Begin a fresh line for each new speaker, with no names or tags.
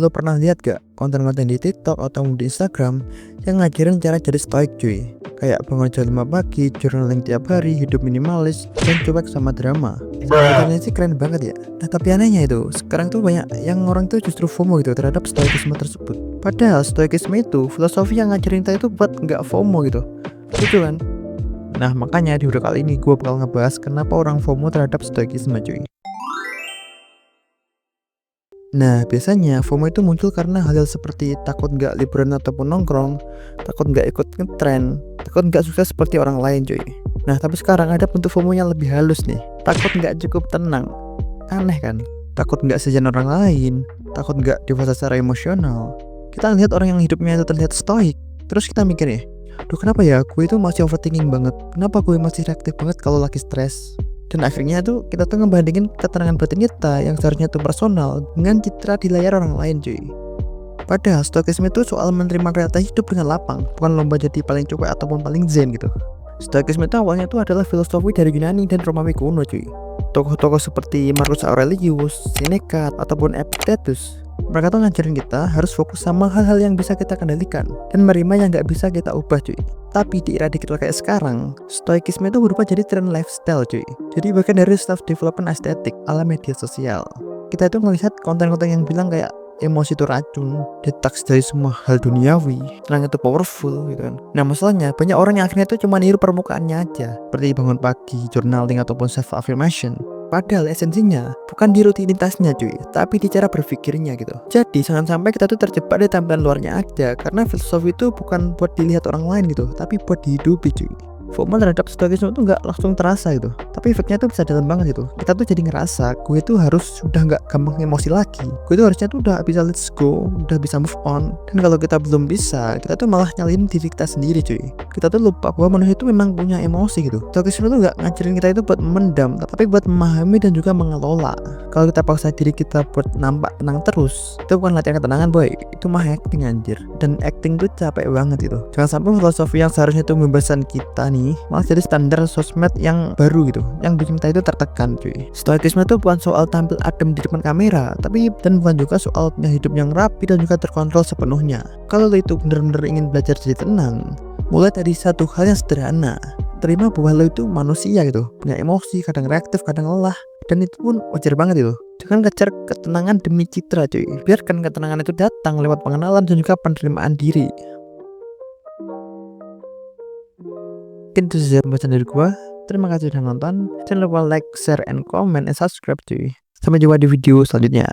Lo pernah lihat gak konten-konten di TikTok atau di Instagram yang ngajarin cara jadi stoik cuy? Kayak bangun jam 5 pagi, journaling tiap hari, hidup minimalis, dan cuek sama drama. Kontennya sih keren banget ya. Nah tapi anehnya itu, sekarang tuh banyak yang orang tuh justru FOMO gitu terhadap stoikisme tersebut. Padahal stoikisme itu filosofi yang ngajarin kita itu buat nggak FOMO gitu. Lucu kan? Nah makanya di video kali ini gue bakal ngebahas kenapa orang FOMO terhadap stoikisme cuy. Nah, biasanya FOMO itu muncul karena hal-hal seperti takut nggak liburan ataupun nongkrong, takut nggak ikut ngetren, takut nggak sukses seperti orang lain cuy. Nah, tapi sekarang ada bentuk FOMO yang lebih halus nih. Takut nggak cukup tenang. Aneh kan? Takut nggak sejalan orang lain, takut nggak dewasa secara emosional. Kita lihat orang yang hidupnya itu terlihat stoik. Terus kita mikir ya, duh kenapa ya gue itu masih overthinking banget? Kenapa gue masih reaktif banget kalau lagi stres? Dan akhirnya tuh kita tuh ngebandingin keterangan batin kita yang seharusnya tuh personal dengan citra di layar orang lain cuy. Padahal stoikisme itu soal menerima realita hidup dengan lapang, bukan lomba jadi paling cuek ataupun paling zen gitu. Stoikisme itu awalnya tuh adalah filosofi dari Yunani dan Romawi kuno cuy. Tokoh-tokoh seperti Marcus Aurelius, Seneca, ataupun Epictetus, mereka tuh ngajarin kita harus fokus sama hal-hal yang bisa kita kendalikan dan menerima yang nggak bisa kita ubah cuy. Tapi di era digital kayak sekarang, stoikisme itu berubah jadi tren lifestyle cuy. Jadi bagian dari self development estetik ala media sosial. Kita itu ngelihat konten-konten yang bilang kayak emosi itu racun, detox dari semua hal duniawi, tenang itu powerful gitu kan. Nah masalahnya banyak orang yang akhirnya itu cuma niru permukaannya aja, seperti bangun pagi, journaling ataupun self affirmation. Padahal esensinya bukan di rutinitasnya cuy, tapi di cara berpikirnya gitu. Jadi jangan sampai kita tuh terjebak di tampilan luarnya aja, karena filosofi itu bukan buat dilihat orang lain gitu, tapi buat dihidupi cuy. FOMO terhadap stoikisme itu nggak langsung terasa gitu, tapi efeknya tuh bisa dalam banget gitu. Kita tuh jadi ngerasa gue tuh harus sudah nggak gampang emosi lagi. Gue tuh harusnya tuh udah bisa let's go, udah bisa move on. Dan kalau kita belum bisa, kita tuh malah nyalin diri kita sendiri cuy. Kita tuh lupa bahwa manusia itu memang punya emosi gitu. Stoikisme tuh nggak ngajarin kita itu buat mendam, tapi buat memahami dan juga mengelola. Kalau kita paksa diri kita buat nampak tenang terus, itu bukan latihan ketenangan boy, itu mah acting anjir. Dan acting tuh capek banget itu. Jangan sampai filosofi yang seharusnya tuh membebaskan kita nih malah jadi standar sosmed yang baru gitu, yang bikin kita itu tertekan cuy. Stoikisme itu bukan soal tampil adem di depan kamera, tapi dan bukan juga soal punya hidup yang rapi dan juga terkontrol sepenuhnya. Kalau lo itu bener-bener ingin belajar jadi tenang, mulai dari satu hal yang sederhana, terima bahwa lo itu manusia gitu, punya emosi, kadang reaktif, kadang lelah, dan itu pun wajar banget itu. Jangan kejar ketenangan demi citra cuy, biarkan ketenangan itu datang lewat pengenalan dan juga penerimaan diri. Mungkin itu saja pembahasan dari gua. Terima kasih sudah nonton. Jangan lupa like, share, and comment, and subscribe cuy. Sampai jumpa di video selanjutnya.